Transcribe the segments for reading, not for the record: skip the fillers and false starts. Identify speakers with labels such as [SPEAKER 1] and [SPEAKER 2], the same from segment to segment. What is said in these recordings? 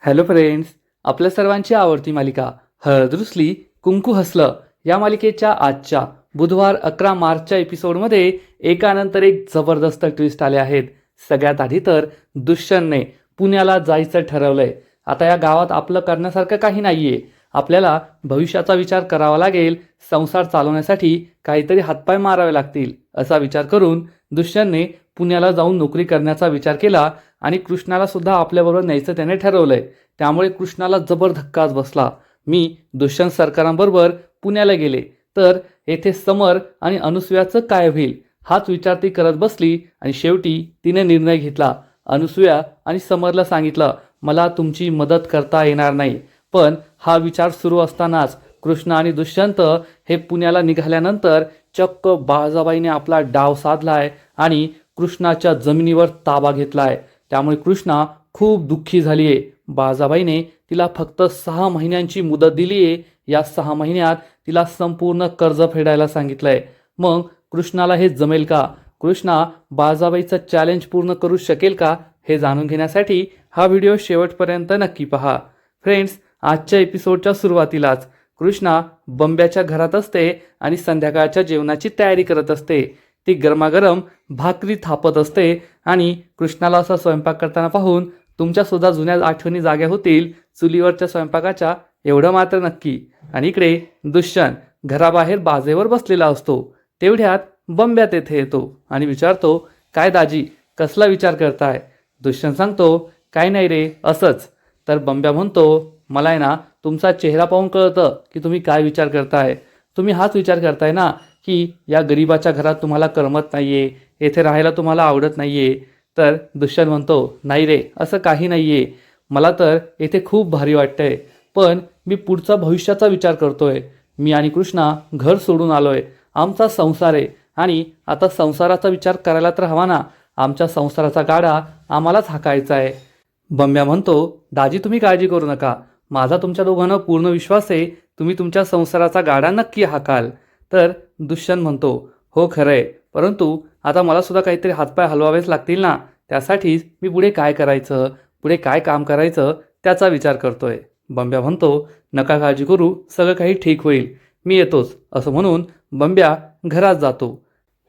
[SPEAKER 1] Hello friends, आपल्या सर्वांची आवडती मालिका हळद रुसली कुंकू हसलं या मालिकेच्या आजच्या बुधवार 11 मार्चच्या एपिसोडमध्ये एकानंतर एक जबरदस्त ट्विस्ट आले आहेत. सगळ्यात आधी तर दुष्यंतने पुण्याला जायचं ठरवलंय. आता या गावात आपलं करण्यासारखं काही नाहीये. आपल्याला भविष्याचा विचार करावा लागेल. संसार चालवण्यासाठी काहीतरी हातपाय मारावे लागतील असा विचार करून दुष्यंतने पुण्याला जाऊन नोकरी करण्याचा विचार केला आणि कृष्णाला सुद्धा आपल्याबरोबर न्यायचं त्याने ठरवलंय. त्यामुळे कृष्णाला जबर धक्काच बसला. मी दुष्यंत सरकारांबरोबर पुण्याला गेले तर येथे समर आणि अनुसूयाचं काय होईल हाच विचार ती करत बसली आणि शेवटी तिने निर्णय घेतला. अनुसूया आणि समरला सांगितलं, मला तुमची मदत करता येणार नाही. पण हा विचार सुरू असतानाच कृष्ण आणि दुष्यंत हे पुण्याला निघाल्यानंतर चक्क बाळजाबाईने आपला डाव साधलाय आणि कृष्णाच्या जमिनीवर ताबा घेतलाय. त्यामुळे कृष्णा खूप दुःखी झालीये. बाळजाबाईने तिला फक्त 6 महिन्यांची मुदत दिलीये. या 6 महिन्यात तिला संपूर्ण कर्ज फेडायला सांगितलंय. मग कृष्णाला हे जमेल का? कृष्णा बाळजाबाईचं चॅलेंज पूर्ण करू शकेल का? हे जाणून घेण्यासाठी हा व्हिडिओ शेवटपर्यंत नक्की पहा. फ्रेंड्स, आजच्या एपिसोडच्या सुरुवातीलाच कृष्णा बंब्याच्या घरात असते आणि संध्याकाळच्या जेवणाची तयारी करत असते. ती गरमागरम भाकरी थापत असते आणि कृष्णाला असा स्वयंपाक करताना पाहून तुमच्या सुद्धा जुन्या आठवणी जाग्या होतील चुलीवरच्या स्वयंपाकाच्या, एवढं मात्र नक्की. आणि इकडे दुष्यंत घराबाहेर बाजेवर बसलेला असतो. तेवढ्यात बंब्या तेथे येतो आणि विचारतो, काय दाजी, कसला विचार करताय? दुष्यंत सांगतो, काय नाही रे, असंच. तर बंब्या म्हणतो, मला आहे ना तुमचा चेहरा पाहून कळतं की तुम्ही काय विचार करताय. तुम्ही हाच विचार करताय ना की या गरिबाच्या घरात तुम्हाला करमत नाहीये, येथे राहायला तुम्हाला आवडत नाहीये. तर दुष्यंत म्हणतो, नाही रे, असं काही नाहीये. मला तर येथे खूप भारी वाटतंय. पण मी पुढचा भविष्याचा विचार करतोय. मी आणि कृष्णा घर सोडून आलोय. आमचा संसार आहे आणि आता संसाराचा विचार करायला तर हवा ना. आमच्या संसाराचा गाडा आम्हालाच हाकायचा आहे. बंब्या म्हणतो, दाजी तुम्ही काळजी करू नका. माझा तुमच्या दोघांना पूर्ण विश्वास आहे. तुम्ही तुमच्या संसाराचा गाडा नक्की हाकाल. तर दुष्यंत म्हणतो, हो खरंय, परंतु आता मला सुद्धा काहीतरी हातपाय हलवावेच लागतील ना. त्यासाठीच मी पुढे काय करायचं, पुढे काय काम करायचं त्याचा विचार करतोय. बंब्या म्हणतो, नका काळजी करू, सगळं काही ठीक होईल, मी येतोच. असं म्हणून बंब्या घरात जातो.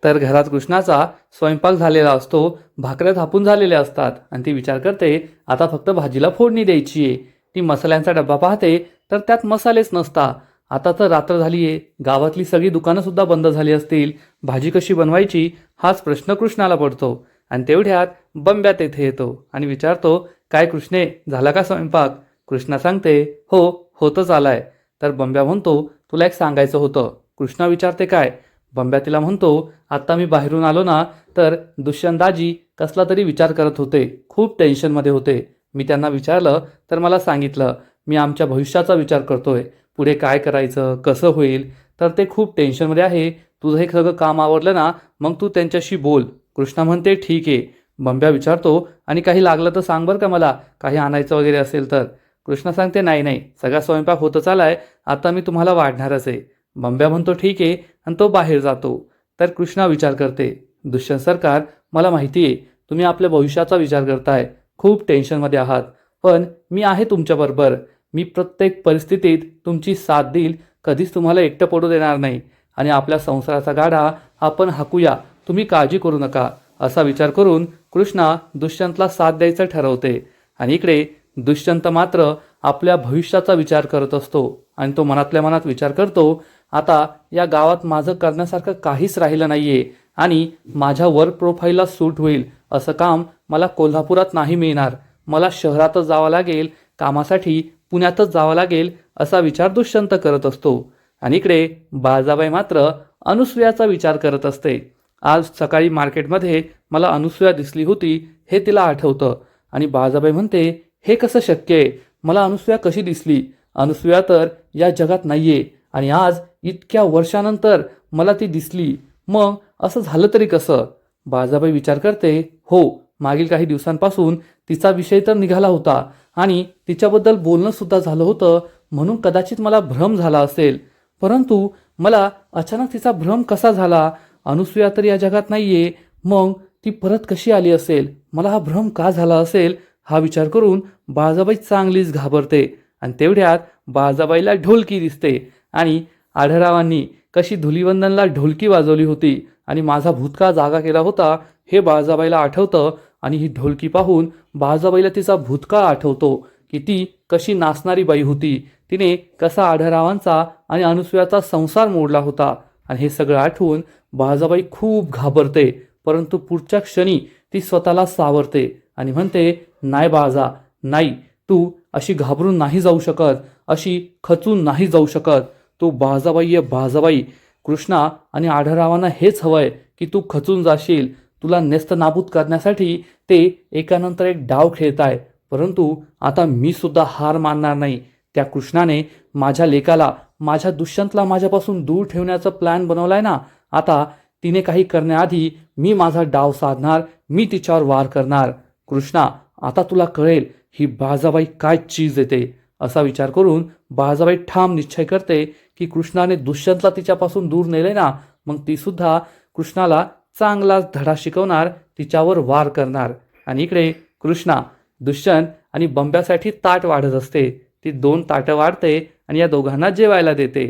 [SPEAKER 1] तर घरात कृष्णाचा स्वयंपाक झालेला असतो. भाकऱ्या थापून झालेल्या असतात आणि ती विचार करते, आता फक्त भाजीला फोडणी द्यायची आहे. ती मसाल्यांचा डब्बा पाहते तर त्यात मसालेच नसता. आता तर रात्र झालीये, गावातली सगळी दुकानं सुद्धा बंद झाली असतील. भाजी कशी बनवायची हाच प्रश्न कृष्णाला पडतो. आणि तेवढ्यात बंब्या तेथे येतो आणि विचारतो, काय कृष्णे, झाला का स्वयंपाक? कृष्णा सांगते, हो, होतच आलाय. तर बंब्या म्हणतो, तुला एक सांगायचं होतं. कृष्णा विचारते, काय? बंब्या तिला म्हणतो, आत्ता मी बाहेरून आलो ना तर दुष्यंत दाजी कसला तरी विचार करत होते, खूप टेन्शनमध्ये होते. मी त्यांना विचारलं तर मला सांगितलं, मी आमच्या भविष्याचा विचार करतोय, पुढे काय करायचं, कसं होईल. तर ते खूप टेन्शनमध्ये आहे. तुझं हे सगळं काम आवडलं ना, मग तू त्यांच्याशी बोल. कृष्णा म्हणते, ठीक आहे. बंब्या विचारतो, आणि काही लागलं तर सांग बरं का, मला काही आणायचं वगैरे असेल तर. कृष्णा सांगते, नाही नाही, सगळा स्वयंपाक होतच आलाय, आता मी तुम्हाला वाढणारच आहे. बंब्या म्हणतो, ठीक आहे, आणि तो बाहेर जातो. तर कृष्णा विचार करते, दुष्यंत सरकार, मला माहिती आहे तुम्ही आपल्या भविष्याचा विचार करताय, खूप टेन्शनमध्ये आहात, पण मी आहे तुमच्याबरोबर. मी प्रत्येक परिस्थितीत तुमची साथ देईल, कधीच तुम्हाला एकटं पडू देणार नाही. आणि आपल्या संसाराचा गाडा आपण हाकूया, तुम्ही काळजी करू नका. असा विचार करून कृष्णा दुष्यंतला साथ द्यायचं ठरवते. आणि इकडे दुष्यंत मात्र आपल्या भविष्याचा विचार करत असतो आणि तो मनातल्या मनात विचार करतो, आता या गावात माझं करण्यासारखं काहीच राहिलं नाहीये आणि माझ्या वर्क प्रोफाईलला सूट होईल असं काम मला कोल्हापुरात नाही मिळणार. मला शहरातच जावं लागेल, कामासाठी पुण्यातच जावं लागेल असा विचार दुष्यंत करत असतो. आणि इकडे बाळजाबाई मात्र अनुसूयाचा विचार करत असते. आज सकाळी मार्केटमध्ये मला अनुसूया दिसली होती हे तिला आठवतं. आणि बाळजाबाई म्हणते, हे कसं शक्य आहे? मला अनुसूया कशी दिसली? अनुसूया तर या जगात नाहीये आणि आज इतक्या वर्षानंतर मला ती दिसली. मग असं झालं तरी कसं? बाळजाबाई विचार करते, हो, मागील काही दिवसांपासून तिचा विषय तर निघाला होता आणि तिच्याबद्दल बोलणं सुद्धा झालं होतं, म्हणून कदाचित मला भ्रम झाला असेल. परंतु मला अचानक तिचा भ्रम कसा झाला? अनुसूया तर या जगात नाहीये, मग ती परत कशी आली असेल? मला हा भ्रम का झाला असेल हा विचार करून बाळजाबाई चांगलीच घाबरते आणि तेवढ्यात बाळजाबाईला ढोलकी दिसते आणि आढळरावांनी कशी धुलिवंदनला ढोलकी वाजवली होती आणि माझा भूतकाळ जागा केला होता हे बाळजाबाईला आठवतं आणि ही ढोलकी पाहून बाळजाबाईला तिचा भूतकाळ आठवतो की ती कशी नाचणारी बाई होती, तिने कसा आढळरावांचा आणि अनुसूयाचा संसार मोडला होता आणि हे सगळं आठवून बाळजाबाई खूप घाबरते. परंतु पुढच्या क्षणी ती स्वतःला सावरते आणि म्हणते, नाही बाळजा, नाही, तू अशी घाबरून नाही जाऊ शकत, अशी खचून नाही जाऊ शकत. तू बाळजाबाई आहे बाळजाबाई. कृष्णा आणि आढळरावांना हेच हवंय की तू खचून जाशील. तुला नेस्तनाबूत करण्यासाठी ते एकानंतर एक डाव खेळताय. परंतु आता मी सुद्धा हार मानणार नाही. त्या कृष्णाने माझ्या लेकाला, माझ्या दुष्यंतला माझ्यापासून दूर ठेवण्याचा प्लॅन बनवलाय ना, आता तिने काही करण्याआधी मी माझा डाव साधणार, मी तिच्यावर वार करणार. कृष्णा, आता तुला कळेल ही बाळजाबाई काय चीज येते. असा विचार करून बाळजाबाई ठाम निश्चय करते की कृष्णाने दुष्यंतला तिच्यापासून दूर नेले ना, मग ती सुद्धा कृष्णाला चांगलाच धडा शिकवणार, तिच्यावर वार करणार. आणि इकडे कृष्णा दुष्यंत आणि बंब्यासाठी ताट वाढत असते. ती 2 ताटं वाढते आणि या दोघांना जेवायला देते.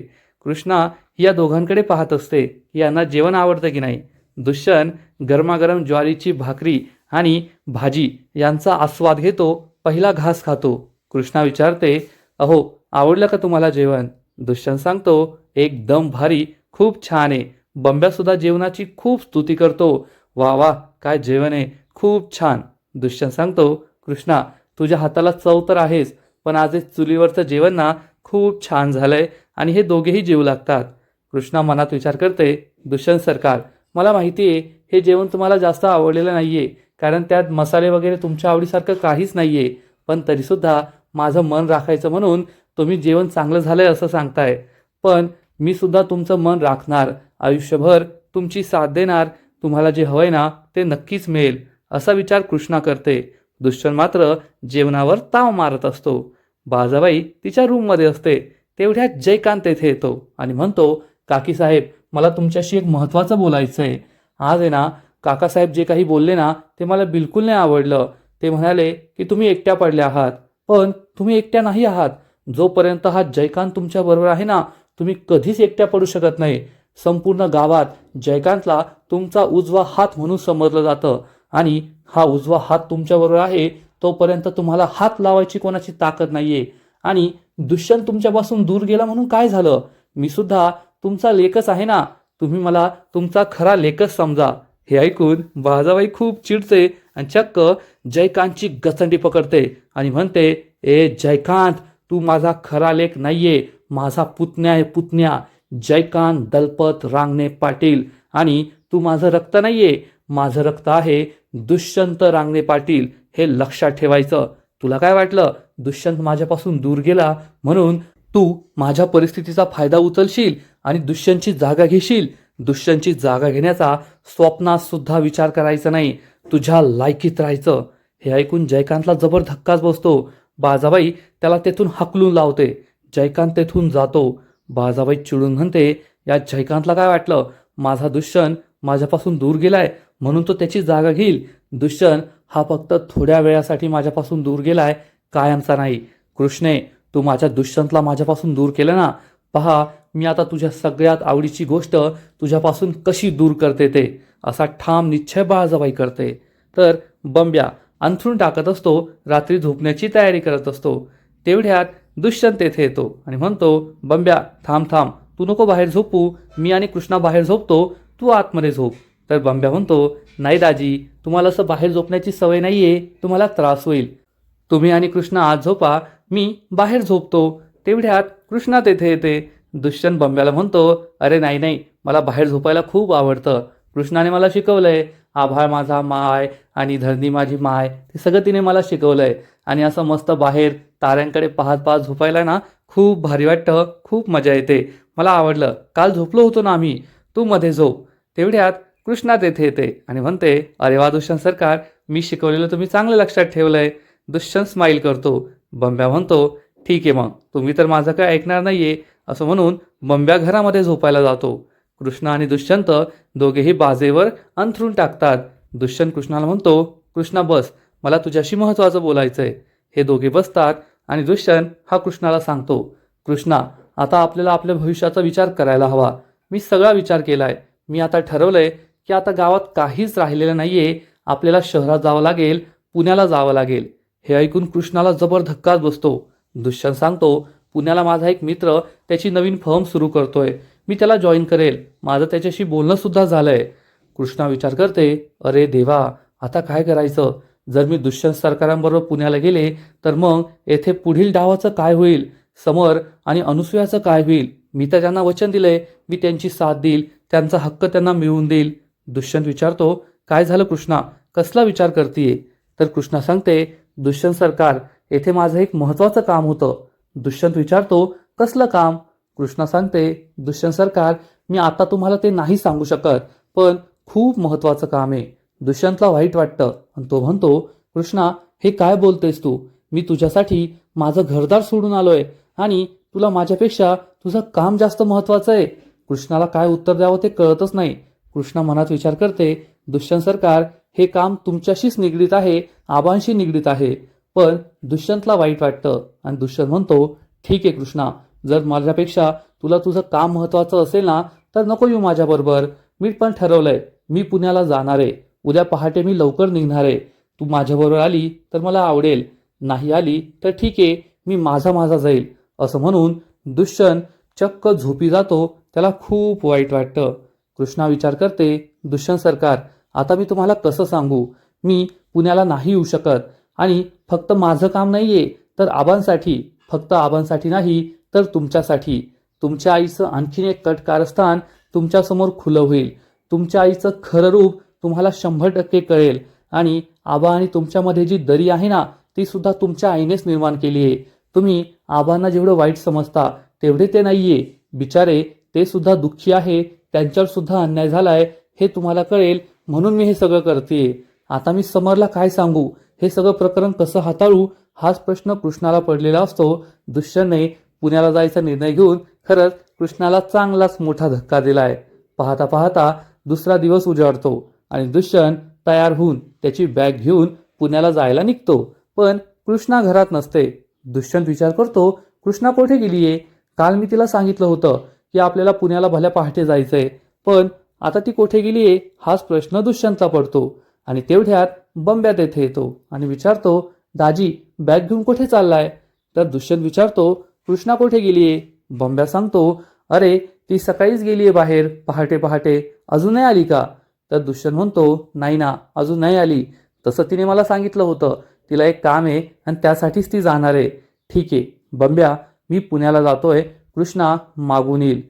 [SPEAKER 1] कृष्णा या दोघांकडे पाहत असते की यांना जेवण आवडतं की नाही. दुष्यंत गरमागरम ज्वारीची भाकरी आणि भाजी यांचा आस्वाद घेतो, पहिला घास खातो. कृष्णा विचारते, अहो, आवडलं का तुम्हाला जेवण? दुष्यंत सांगतो, एकदम भारी, खूप छान आहे. बंब्यासुद्धा जेवणाची खूप स्तुती करतो. वा वा, काय जेवण आहे, खूप छान. दुष्यंत सांगतो, कृष्णा, तुझ्या हाताला चव तर आहेच, पण आज हे चुलीवरचं जेवण ना खूप छान झालंय आणि हे दोघेही जेवू लागतात. कृष्णा मनात विचार करते, दुष्यंत सरकार, मला माहिती आहे हे जेवण तुम्हाला जास्त आवडलेलं नाहीये, कारण त्यात मसाले वगैरे तुमच्या आवडीसारखं काहीच नाहीये. पण तरीसुद्धा माझं मन राखायचं म्हणून तुम्ही जेवण चांगलं झालंय असं सांगताय. पण मी सुद्धा तुमचं मन राखणार, आयुष्यभर तुमची साथ देणार. तुम्हाला जे हवंय ना ते नक्कीच मिळेल, असा विचार कृष्णा करते. दुष्यंत मात्र जेवणावर ताव मारत असतो. बाळजाबाई तिच्या रूममध्ये असते. तेवढ्यात जयकांत तेथे येतो आणि म्हणतो, काकीसाहेब, मला तुमच्याशी एक महत्त्वाचं बोलायचं आहे. आज आहे ना, काकासाहेब जे काही बोलले ना ते मला बिलकुल नाही आवडलं. ते म्हणाले की तुम्ही एकट्या पडल्या आहात, पण तुम्ही एकट्या नाही आहात. जोपर्यंत हा जयकांत तुमच्याबरोबर आहे ना, तुम्ही कधीच एकट्या पडू शकत नाही. संपूर्ण गावात जयकांतला तुमचा उजवा हात म्हणून समजलं जातं आणि हा उजवा हात तुमच्याबरोबर आहे तोपर्यंत तुम्हाला हात लावायची कोणाची ताकद नाहीये. आणि दुष्यंत तुमच्यापासून दूर गेला म्हणून काय झालं? मी सुद्धा तुमचा लेकच आहे ना, तुम्ही मला तुमचा खरा लेकच समजा. हे ऐकून बाळजाबाई खूप चिडते आणि चक्क जयकांतची गचंडी पकडते आणि म्हणते, ए जयकांत, तू माझा खरा लेक नाहीये, माझा पुतण्या आहे, पुतण्या. जयकांत दलपत रांगणे पाटील. आणि तू माझं रक्त नाहीये, माझं रक्त आहे दुष्यंत रांगणे पाटील. हे लक्षात ठेवायचं. तुला काय वाटलं दुष्यंत माझ्यापासून दूर गेला म्हणून तू माझ्या परिस्थितीचा फायदा उचलशील आणि दुष्यंतची जागा घेशील? दुष्यंतची जागा घेण्याचा स्वप्नात सुद्धा विचार करायचा नाही, तुझ्या लायकीत राहायचं. हे ऐकून जयकांतला जबर धक्काच बसतो. बाळजाबाई त्याला तेथून हाकलून लावते. जयकांत तेथून जातो. बाळजाबाई चिडून म्हणते, या जयकांतला काय वाटलं माझा दुष्यंत माझ्यापासून दूर गेलाय म्हणून तो त्याची जागा घेईल? दुष्यंत हा फक्त थोड्या वेळासाठी माझ्यापासून दूर गेलाय, कायमचा नाही. कृष्णे, तू माझ्या दुष्यंतला माझ्यापासून दूर केलं ना, पहा मी आता तुझ्या सगळ्यात आवडीची गोष्ट तुझ्यापासून कशी दूर करते ते. असा ठाम निश्चय बाळजाबाई करते. तर बंब्या अंथरूण टाकत असतो, रात्री झोपण्याची तयारी करत असतो. तेवढ्यात दुष्यंत तेथे येतो आणि म्हणतो, बंब्या थांब थांब, तू नको बाहेर झोपू, मी आणि कृष्णा बाहेर झोपतो, तू आतमध्ये झोप. तर बंब्या म्हणतो, नाही दाजी, तुम्हाला असं बाहेर झोपण्याची सवय नाहीये, तुम्हाला त्रास होईल. तुम्ही आणि कृष्णा आत झोपा, मी बाहेर झोपतो. तेवढ्यात कृष्णा तेथे येते. दुष्यंत बंब्याला म्हणतो, अरे नाही नाही, मला बाहेर झोपायला खूप आवडतं. कृष्णाने मला शिकवलंय, आभाळ माझा माय आणि धरणी माझी माय, ते सगळं तिने मला शिकवलंय. आणि असं मस्त बाहेर ताऱ्यांकडे पाहत पाहत झोपायला ना खूप भारी वाटतं, खूप मजा येते. मला आवडलं. काल झोपलो होतो ना आम्ही, तू मध्ये झोप. तेवढ्यात कृष्णा तेथे येते आणि म्हणते, अरे वा दुष्यंत सरकार, मी शिकवलेलं तुम्ही चांगलं लक्षात ठेवलंय. दुष्यंत स्माईल करतो. बंब्या म्हणतो, ठीक आहे मग, तुम्ही तर माझं काय ऐकणार नाहीये. असं म्हणून बंब्या घरामध्ये झोपायला जातो. कृष्णा आणि दुष्यंत दोघेही बाजेवर अंथरूण टाकतात. दुष्यंत कृष्णाला म्हणतो, कृष्णा बस, मला तुझ्याशी महत्त्वाचं बोलायचंय. हे दोघे बसतात आणि दुष्यंत हा कृष्णाला सांगतो, कृष्णा, आता आपल्याला आपल्या भविष्याचा विचार करायला हवा. मी सगळा विचार केलाय. मी आता ठरवलंय की आता गावात काहीच राहिलेलं नाहीये. आपल्याला शहरात जावं लागेल, पुण्याला जावं लागेल. हे ऐकून कृष्णाला जबर धक्काच बसतो. दुष्यंत सांगतो, पुण्याला माझा एक मित्र त्याची नवीन फर्म सुरू करतोय. मी त्याला जॉईन करेल. माझं त्याच्याशी बोलणं सुद्धा झालंय. कृष्णा विचार करते, अरे देवा, आता काय करायचं? जर मी दुष्यंत सरकारांबरोबर पुण्याला गेले तर मग येथे पुढील डावाचं काय होईल? समर आणि अनुसूयाचं काय होईल? मी तर त्यांना वचन दिलंय, मी त्यांची साथ देईल, त्यांचा हक्क त्यांना मिळवून देईल. दुष्यंत विचारतो, काय झालं कृष्णा? कसला विचार करतीये? तर कृष्णा सांगते, दुष्यंत सरकार, येथे माझं एक महत्त्वाचं काम होतं. दुष्यंत विचारतो, कसलं काम? कृष्णा सांगते, दुष्यंत सरकार, मी आता तुम्हाला ते नाही सांगू शकत, पण खूप महत्त्वाचं काम आहे. दुष्यंतला वाईट वाटतं आणि तो म्हणतो, कृष्णा, हे काय बोलतेस तू? मी तुझ्यासाठी माझं घरदार सोडून आलोय आणि तुला माझ्यापेक्षा तुझं काम जास्त महत्त्वाचं आहे. कृष्णाला काय उत्तर द्यावं ते कळतच नाही. कृष्णा मनात विचार करते, दुष्यंत सरकार, हे काम तुमच्याशीच निगडीत आहे, आबांशी निगडीत आहे. पण दुष्यंतला वाईट वाटतं आणि दुष्यंत म्हणतो, ठीक आहे कृष्णा, जर माझ्यापेक्षा तुला तुझं काम महत्त्वाचं असेल ना तर नको येऊ माझ्याबरोबर. मी पण ठरवलंय, मी पुण्याला जाणार आहे. उद्या पहाटे मी लवकर निघणार आहे. तू माझ्याबरोबर आली तर मला आवडेल, नाही आली तर ठीक आहे, मी माझा जाईल. असं म्हणून दुष्यंत चक्क झोपी जातो. त्याला खूप वाईट वाटतं. कृष्णा विचार करते, दुष्यंत सरकार, आता मी तुम्हाला कसं सांगू? मी पुण्याला नाही येऊ शकत आणि फक्त माझं काम नाहीये तर आबांसाठी, फक्त आबांसाठी नाही तर तुमच्यासाठी. तुमच्या आईचं आणखीन एक कट कारस्थान तुमच्यासमोर खुलं होईल. तुमच्या आईचं खरं रूप तुम्हाला 100% कळेल आणि आबा आणि तुमच्यामध्ये जी दरी आहे ना ती सुद्धा तुमच्या आईनेच निर्माण केली आहे. तुम्ही आबांना जेवढं वाईट समजता तेवढे ते नाहीये. बिचारे ते सुद्धा दुःखी आहे, त्यांच्यावर सुद्धा अन्याय झालाय हे तुम्हाला कळेल, म्हणून मी हे सगळं करते. आता मी समरला काय सांगू? हे सगळं प्रकरण कसं हाताळू? हाच प्रश्न कृष्णाला पडलेला असतो. दुष्यंतने पुण्याला जायचा निर्णय घेऊन खरंच कृष्णाला चांगलाच मोठा धक्का दिलाय. पाहता पाहता दुसरा दिवस उजाडतो आणि दुष्यंत तयार होऊन त्याची बॅग घेऊन पुण्याला जायला निघतो. पण कृष्णा घरात नसते. दुष्यंत विचार करतो, कृष्णा कुठे गेलीये? काल मी तिला सांगितलं होतं की आपल्याला पुण्याला भल्या पहाटे जायचंय, पण आता ती कुठे गेलीये हाच प्रश्न दुष्यंतला पडतो. आणि तेवढ्यात बंब्या तेथे येतो आणि विचारतो, दाजी, बॅग घेऊन कुठे चाललाय? तर दुष्यंत विचारतो, कृष्णा कुठे गेलीये? बंब्या सांगतो, अरे ती सकाळीच गेलीये बाहेर पहाटे पहाटे, अजून नाही आली का? तर दुष्यंत म्हणतो, नाही ना, अजून नाही आली. तसं तिने मला सांगितलं होतं, तिला एक काम आहे आणि त्यासाठीच ती जाणार आहे. ठीक आहे बंब्या, मी पुण्याला जातोय, कृष्णा मागून येईल.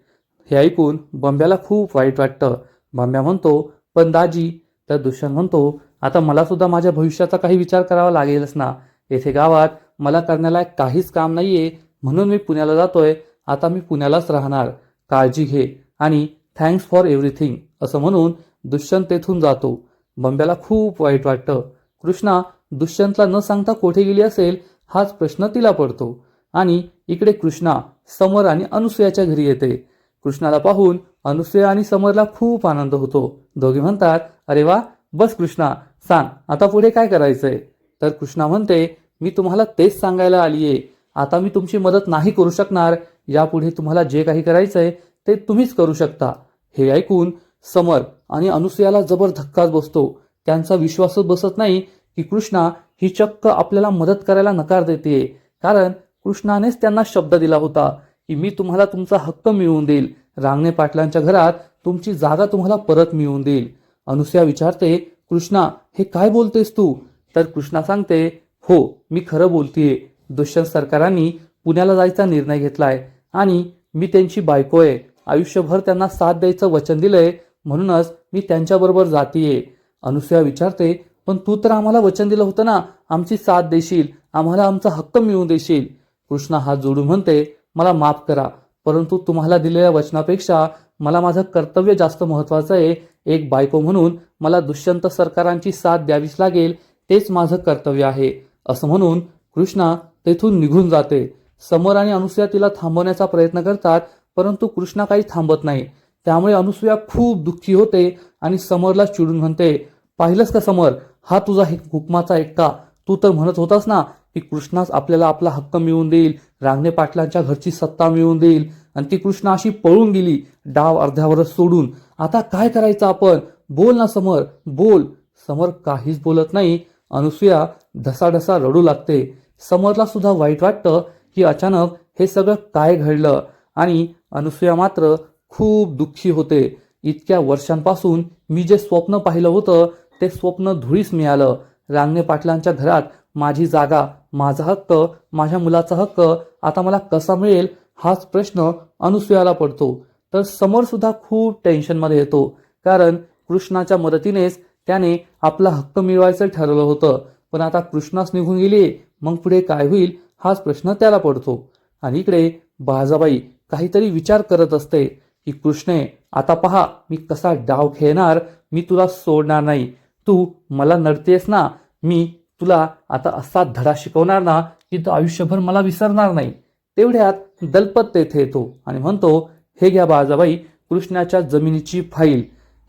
[SPEAKER 1] हे ऐकून बंब्याला खूप वाईट वाटतं. बंब्या म्हणतो, पण दाजी. तर दुष्यंत म्हणतो, आता मला सुद्धा माझ्या भविष्याचा काही विचार करावा लागेलच ना. येथे गावात मला करण्याला काहीच काम नाहीये, म्हणून मी पुण्याला जातोय. आता मी पुण्यालाच राहणार. काळजी घे आणि थँक्स फॉर एव्हरीथिंग. असं म्हणून दुष्यंत तेथून जातो. बंब्याला खूप वाईट वाटतं. कृष्णा दुष्यंतला न सांगता कुठे गेली असेल हाच प्रश्न तिला पडतो. आणि इकडे कृष्णा समर आणि अनुसूयाच्या घरी येते. कृष्णाला पाहून अनुसूया आणि समरला खूप आनंद होतो. दोघे म्हणतात, अरे वा, बस कृष्णा, सांग आता पुढे काय करायचंय? तर कृष्णा म्हणते, मी तुम्हाला तेच सांगायला आलीये. आता मी तुमची मदत नाही करू शकणार. यापुढे तुम्हाला जे काही करायचंय ते तुम्हीच करू शकता. हे ऐकून समर आणि अनुसूयाला जबर धक्काच बसतो. त्यांचा विश्वासच बसत नाही की कृष्णा ही चक्क आपल्याला मदत करायला नकार देते. कारण कृष्णानेच त्यांना शब्द दिला होता की मी तुम्हाला तुमचा हक्क मिळवून देईल, रांगणे पाटलांच्या घरात तुमची जागा तुम्हाला परत मिळवून देईल. अनुसूया विचारते, कृष्णा हे काय बोलतेस तू? तर कृष्णा सांगते, हो मी खरं बोलतीये. दुष्यंत सरकारांनी पुण्याला जायचा निर्णय घेतलाय आणि मी त्यांची बायको आहे. आयुष्यभर त्यांना साथ द्यायचं वचन दिलंय, म्हणूनच मी त्यांच्याबरोबर जातीये. अनुसूया विचारते, पण तू तर आम्हाला वचन दिलं होतं ना, आमची साथ देशील, आम्हाला आमचा हक्क मिळवून देशील. कृष्णा हात जोडून म्हणते, मला माफ करा, परंतु तुम्हाला दिलेल्या वचनापेक्षा मला माझं कर्तव्य जास्त महत्वाचं आहे. एक बायको म्हणून मला दुष्यंत सरकारांची साथ द्यावीच लागेल, तेच माझं कर्तव्य आहे. असं म्हणून कृष्णा तेथून निघून जाते. समर आणि अनुसूया तिला थांबवण्याचा प्रयत्न करतात, परंतु कृष्णा काही थांबत नाही. त्यामुळे अनुसूया खूप दुःखी होते आणि समरला चिडून म्हणते, पाहिलंस का समर, हा तुझा हुकमाचा ऐका, तू तर म्हणत होतास ना की कृष्णाच आपल्याला आपला हक्क मिळवून देईल, रांगणे पाटलांच्या घरची सत्ता मिळवून देईल, आणि ती कृष्णा अशी पळून गेली डाव अर्ध्यावरच सोडून. आता काय करायचं आपण? बोल ना समर, बोल. समर काहीच बोलत नाही. अनुसूया ढसाढसा रडू लागते. समरला सुद्धा वाईट वाटतं की अचानक हे सगळं काय घडलं, आणि अनुसूया मात्र खूप दुःखी होते. इतक्या वर्षांपासून मी जे स्वप्न पाहिलं होतं ते स्वप्न धुळीस मिळालं. रांगणे पाटलांच्या घरात माझी जागा, माझा हक्क, माझ्या मुलाचा हक्क आता मला कसा मिळेल हाच प्रश्न अनुसूयाला पडतो. तर समर सुद्धा खूप टेन्शनमध्ये येतो, कारण कृष्णाच्या मदतीनेच त्याने आपला हक्क मिळवायचं ठरवलं होतं. पण आता कृष्णाच निघून गेली, मग पुढे काय होईल हाच प्रश्न त्याला पडतो. आणि इकडे बाळाबाई काहीतरी विचार करत असते की कृष्णे, आता पहा मी कसा डाव खेळणार, मी तुला सोडणार नाही. तू मला नडतेस ना, मी तुला आता असा धडा शिकवणार ना की तू आयुष्यभर मला विसरणार नाही. तेवढ्यात दलपत तेथे येतो आणि म्हणतो, हे घ्या बाळाबाई, कृष्णाच्या जमिनीची फाईल.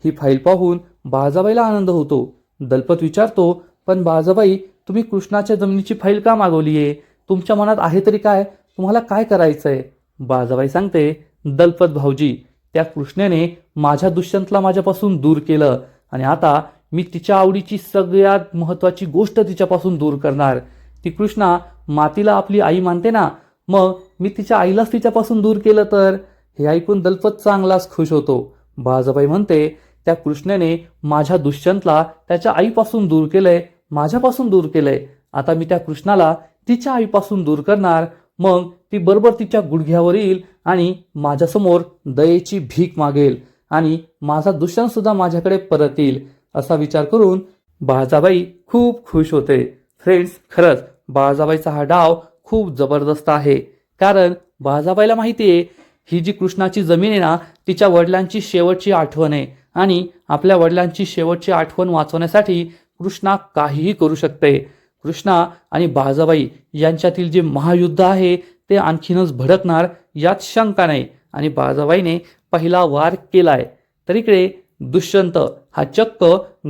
[SPEAKER 1] ही फाईल पाहून बाळाबाईला आनंद होतो. दलपत विचारतो, पण बाळाबाई, तुम्ही कृष्णाच्या जमिनीची फाईल का मागवलीये? तुमच्या मनात आहे तरी काय? तुम्हाला काय करायचंय? बाळाबाई सांगते, दलपत भाऊजी, त्या कृष्णेने माझ्या दुष्यंतला माझ्यापासून दूर केलं, आणि आता मी तिच्या आवडीची सगळ्यात महत्वाची गोष्ट तिच्यापासून दूर करणार. ती कृष्णा मातीला आपली आई मानते ना, मग मी तिच्या आईलाच तिच्यापासून दूर केलं तर? हे ऐकून दलपत चांगलाच खुश होतो. बाळाबाई म्हणते, त्या कृष्णेने माझ्या दुष्यंतला त्याच्या आईपासून दूर केलंय, माझ्यापासून दूर केलंय. आता मी त्या कृष्णाला तिच्या आईपासून दूर करणार, मग ती बरोबर तिच्या गुडघ्यावर येईल आणि माझ्यासमोर दयेची भीक मागेल, आणि माझा दुष्यंत सुद्धा माझ्याकडे परत येईल. असा विचार करून बाळाबाई खूप खुश होते. फ्रेंड्स, खरंच बाळाबाईचा हा डाव खूप जबरदस्त आहे, कारण बाळाबाईला माहिती आहे ही जी कृष्णाची जमीन आहे ना, तिच्या वडिलांची शेवटची आठवण आहे, आणि आपल्या वडिलांची शेवटची आठवण वाचवण्यासाठी कृष्णा काहीही करू शकते. कृष्णा आणि बाळाबाई यांच्यातील जे महायुद्ध आहे ते आणखीनच भडकणार यात शंका नाही, आणि बाळाबाईने पहिला वार केलाय. तर इकडे दुष्यंत हा चक्क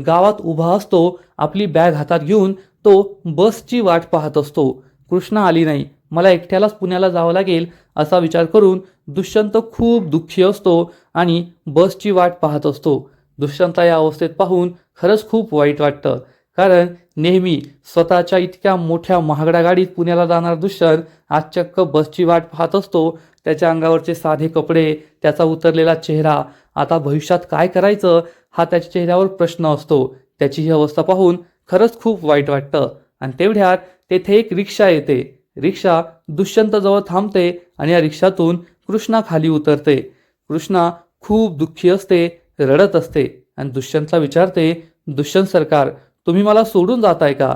[SPEAKER 1] गावात उभा असतो. आपली बॅग हातात घेऊन तो बसची वाट पाहत असतो. कृष्णा आली नाही, मला एकट्यालाच पुण्याला जावं लागेल असा विचार करून दुष्यंत खूप दुःखी असतो आणि बसची वाट पाहत असतो. दुष्यंत या अवस्थेत पाहून खरंच खूप वाईट वाटतं, कारण नेहमी स्वतःच्या इतक्या मोठ्या महागड्या गाडीत पुण्याला जाणार दुष्यंत आज चक्क बसची वाट पाहत असतो. त्याच्या अंगावरचे साधे कपडे, त्याचा उतरलेला चेहरा, आता भविष्यात काय करायचं हा त्याच्या चेहऱ्यावर प्रश्न असतो. त्याची ही अवस्था पाहून खरंच खूप वाईट वाटतं. आणि तेवढ्यात तेथे एक रिक्षा येते. रिक्षा दुष्यंतजवळ थांबते आणि या रिक्षातून कृष्णा खाली उतरते. कृष्णा खूप दुःखी असते, रडत असते, आणि दुष्यंतला विचारते, दुष्यंत सरकार, तुम्ही मला सोडून जाताय का?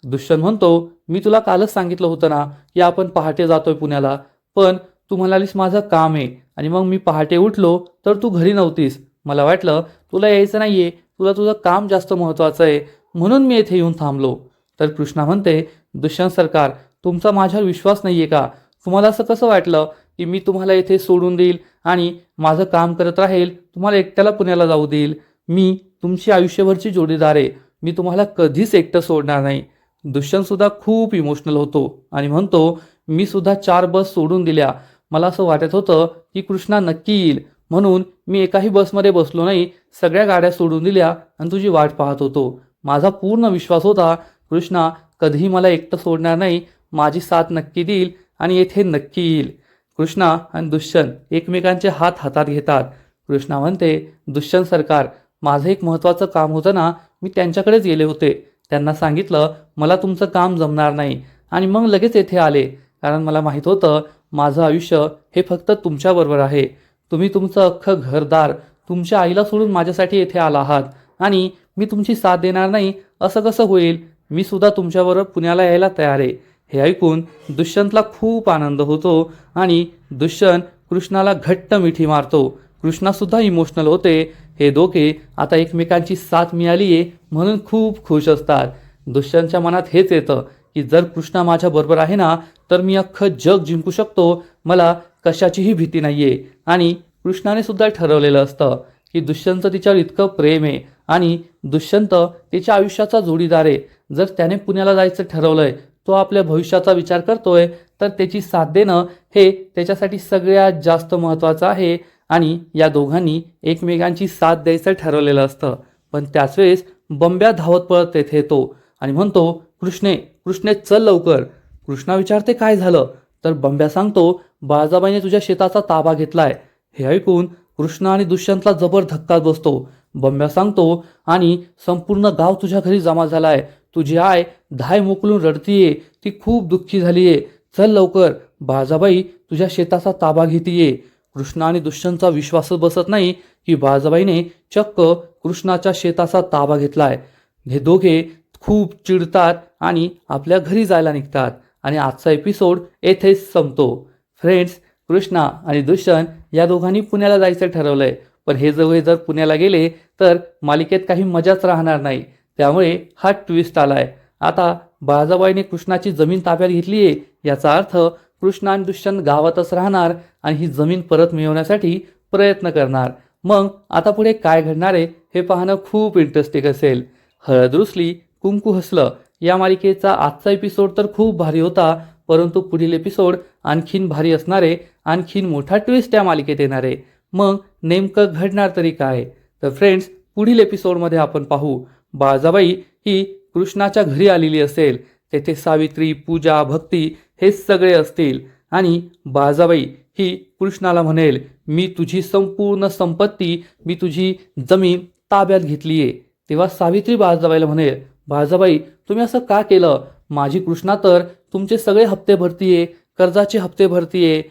[SPEAKER 1] दुष्यंत म्हणतो, मी तुला कालच सांगितलं होतं ना की आपण पहाटे जातोय पुण्याला, पण तू म्हणालीस माझं काम आहे, आणि मग मी पहाटे उठलो तर तू घरी नव्हतीस. मला वाटलं तुला यायचं नाहीये, तुला तुझं काम जास्त महत्वाचं आहे, म्हणून मी येथे येऊन थांबलो. तर कृष्णा म्हणते, दुष्यंत सरकार, तुमचा माझ्यावर विश्वास नाहीये का? तुम्हाला असं कसं वाटलं की मी तुम्हाला येथे सोडून देईल आणि माझं काम करत राहील, तुम्हाला एकट्याला पुण्याला जाऊ देईल? मी तुमची आयुष्यभरची जोडीदार आहे, मी तुम्हाला कधीच एकटं सोडणार नाही. दुष्यंत सुद्धा खूप इमोशनल होतो आणि म्हणतो, मी सुद्धा 4 बस सोडून दिल्या. मला असं वाटत होतं की कृष्णा नक्की येईल, म्हणून मी एकाही बसमध्ये बसलो नाही, सगळ्या गाड्या सोडून दिल्या आणि तुझी वाट पाहत होतो. माझा पूर्ण विश्वास होता कृष्णा कधीही मला एकटं सोडणार नाही, माझी साथ नक्की देईल आणि येथे नक्की येईल. कृष्णा आणि दुष्यंत एकमेकांचे हात हातात घेतात. कृष्णा म्हणते, दुष्यंत सरकार, माझं एक महत्त्वाचं काम होतं ना, मी त्यांच्याकडेच गेले होते. त्यांना सांगितलं मला तुमचं काम जमणार नाही, आणि मग लगेच येथे आले, कारण मला माहीत होतं माझं आयुष्य हे फक्त तुमच्याबरोबर आहे. तुम्ही तुमचं अख्खं घरदार तुमच्या आईला सोडून माझ्यासाठी येथे आला आहात, आणि मी तुमची साथ देणार नाही असं कसं होईल? मी सुद्धा तुमच्याबरोबर पुण्याला यायला तयार आहे. हे ऐकून दुष्यंतला खूप आनंद होतो, आणि दुष्यंत कृष्णाला घट्ट मिठी मारतो. कृष्णासुद्धा इमोशनल होते. हे दोघे आता एकमेकांची साथ मिळाली आहे म्हणून खूप खुश असतात. दुष्यंतच्या मनात हेच येतं की जर कृष्णा माझ्या बरोबर आहे ना, तर मी अख्खं जग जिंकू शकतो, मला कशाचीही भीती नाहीये. आणि कृष्णाने सुद्धा ठरवलेलं असतं की दुष्यंतचं तिच्यावर इतकं प्रेम आहे आणि दुष्यंत तिच्या आयुष्याचा जोडीदार आहे. जर त्याने पुण्याला जायचं ठरवलंय, तो आपल्या भविष्याचा विचार करतोय, तर त्याची साथ देणं हे त्याच्यासाठी सगळ्यात जास्त महत्त्वाचं आहे. आणि या दोघांनी एकमेकांची साथ द्यायचं ठरवलेलं असतं. पण त्याच वेळेस बंब्या धावत पळत तेथे येतो आणि म्हणतो, कृष्णे चल लवकर. कृष्णा विचारते काय झालं, तर बंब्या सांगतो, बाळाबाईने तुझ्या शेताचा ताबा घेतलाय. हे ऐकून कृष्णा आणि दुष्यंतला जबर धक्काच बसतो. बंब्या सांगतो, आणि संपूर्ण गाव तुझ्या घरी जमा झालाय. तुझी आय धाय मोकलून रडतीये, ती खूप दुःखी झालीये. चल लवकर, बाळाबाई तुझ्या शेताचा ताबा घेतीये. कृष्णा आणि दुष्यंतचा विश्वासच बसत नाही की बाळाबाईने चक्क कृष्णाच्या शेताचा ताबा घेतलाय. हे दोघे खूप चिडतात आणि आपल्या घरी जायला निघतात. आणि आजचा एपिसोड येथेच संपतो. फ्रेंड्स, कृष्णा आणि दुष्यंत या दोघांनी पुण्याला जायचं ठरवलंय. पण हे दोघे जर पुण्याला गेले तर मालिकेत काही मजाच राहणार नाही. त्यामुळे हा ट्विस्ट आलाय. आता बाळाबाईने कृष्णाची जमीन ताब्यात घेतली आहे, याचा अर्थ कृष्णा आणि दुष्यंत गावातच राहणार आणि ही जमीन परत मिळवण्यासाठी प्रयत्न करणार. मग आता पुढे काय घडणार आहे हे पाहणं खूप इंटरेस्टिंग असेल. हळद रुसली कुंकू हसलं या मालिकेचा आजचा एपिसोड तर खूप भारी होता, परंतु पुढील एपिसोड आणखीन भारी असणार आहे. आणखीन मोठा ट्विस्ट या मालिकेत येणार आहे. मग नेमकं घडणार तरी काय? तर फ्रेंड्स, पुढील एपिसोडमध्ये आपण पाहू, बाळाबाई ही कृष्णाच्या घरी आलेली असेल. तेथे सावित्री, पूजा, भक्ती हे सगळे असतील. आणि बाळाबाई ही कृष्णाला म्हणेल, मी तुझी संपूर्ण संपत्ती, मी तुझी जमीन ताब्यात घेतली आहे. तेव्हा सावित्री बाळाबाईला म्हणेल, बाळाबाई तुम्ही असं का केलं? माझी कृष्णा तर तुमचे सगळे हप्ते भरतीये, कर्जाचे हप्ते भरतीये.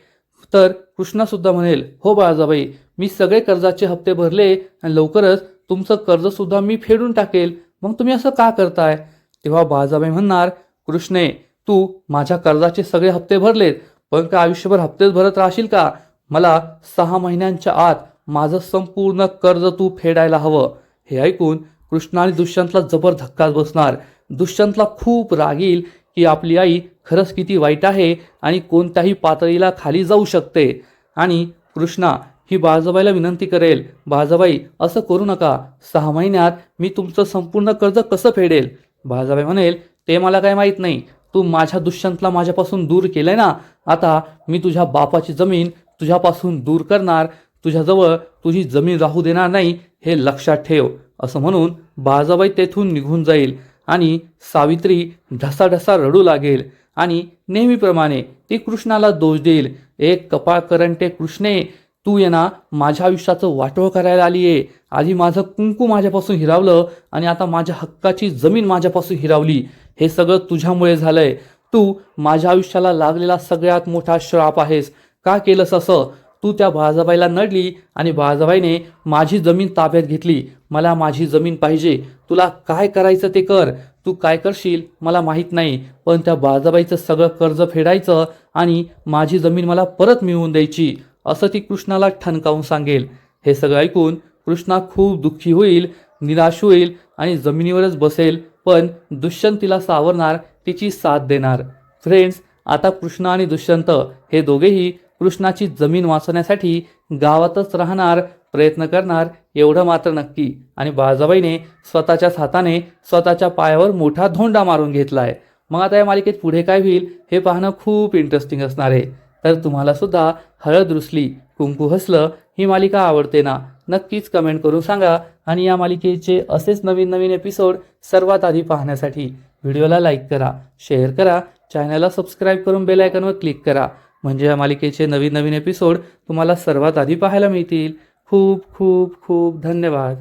[SPEAKER 1] तर कृष्णासुद्धा म्हणेल, हो बाळाबाई, मी सगळे कर्जाचे हप्ते भरले आणि लवकरच तुमचं कर्जसुद्धा मी फेडून टाकेल. मग तुम्ही असं का करताय? तेव्हा बाळाबाई म्हणणार, कृष्णे, तू माझ्या कर्जाचे सगळे हप्ते भरलेत, पण का आयुष्यभर हप्तेच भरत राहशील का? मला 6 महिन्यांच्या आत माझं संपूर्ण कर्ज तू फेडायला हवं. हे ऐकून कृष्णा आणि दुष्यंतला जबर धक्काच बसणार. दुष्यंतला खूप राग येईल की आपली आई खरंच किती वाईट आहे आणि कोणत्याही पातळीला खाली जाऊ शकते. आणि कृष्णा ही बाळाबाईला विनंती करेल, बाळाबाई असं करू नका, 6 महिन्यात मी तुमचं संपूर्ण कर्ज कसं फेडेल? बाळाबाई म्हणेल, ते मला काय माहीत नाही. तू माझ्या दुष्यंतला माझ्यापासून दूर केलंय ना, आता मी तुझ्या बापाची जमीन तुझ्यापासून दूर करणार. तुझ्याजवळ तुझी जमीन राहू देणार नाही, हे लक्षात ठेव. असं म्हणून बाळाबाई तेथून निघून जाईल. आणि सावित्री ढसाढसा रडू लागेल आणि नेहमीप्रमाणे ती कृष्णाला दोष देईल. एक कपाळ करंटे कृष्णे, तू ये ना माझ्या आयुष्याचं वाटोळ करायला आली आहे. आधी माझं कुंकू माझ्यापासून हिरावलं आणि आता माझ्या हक्काची जमीन माझ्यापासून हिरावली. हे सगळं तुझ्यामुळे झालंय. तू माझ्या आयुष्याला लागलेला सगळ्यात मोठा श्राप आहेस. का केलंस असं? तू त्या बाळाबाईला नडली आणि बाळाबाईने माझी जमीन ताब्यात घेतली. मला माझी जमीन पाहिजे. तुला काय करायचं ते कर. तू काय करशील मला माहीत नाही, पण त्या बाळाबाईचं सगळं कर्ज फेडायचं आणि माझी जमीन मला परत मिळवून द्यायची, असं ती कृष्णाला ठणकावून सांगेल. हे सगळं ऐकून कृष्णा खूप दुःखी होईल, निराश होईल आणि जमिनीवरच बसेल. पण दुष्यंत तिला सावरणार, तिची साथ देणार. फ्रेंड्स, आता कृष्णा आणि दुष्यंत हे दोघेही कृष्णाची जमीन वाचवण्यासाठी गावातच राहणार, प्रयत्न करणार, एवढं मात्र नक्की. आणि बाळाबाईने स्वतःच्याच हाताने स्वतःच्या पायावर मोठा धोंडा मारून घेतलाय. मग आता या मालिकेत पुढे काय होईल हे पाहणं खूप इंटरेस्टिंग असणार आहे. तर तुम्हाला सुद्धा हळद रुसली कुंकू हसलं ही मालिका आवडते ना? नक्कीच कमेंट करून सांगा. आणि या मालिकेचे असेच नवीन नवीन एपिसोड सर्वात आधी पाहण्यासाठी व्हिडिओला लाईक करा, शेअर करा, चॅनलला सबस्क्राईब करून बेल आयकॉनवर क्लिक करा. म्हणजे या मालिकेचे नवीन नवीन एपिसोड तुम्हाला सर्वात आधी पाहायला मिळतील. खूप खूप खूप धन्यवाद.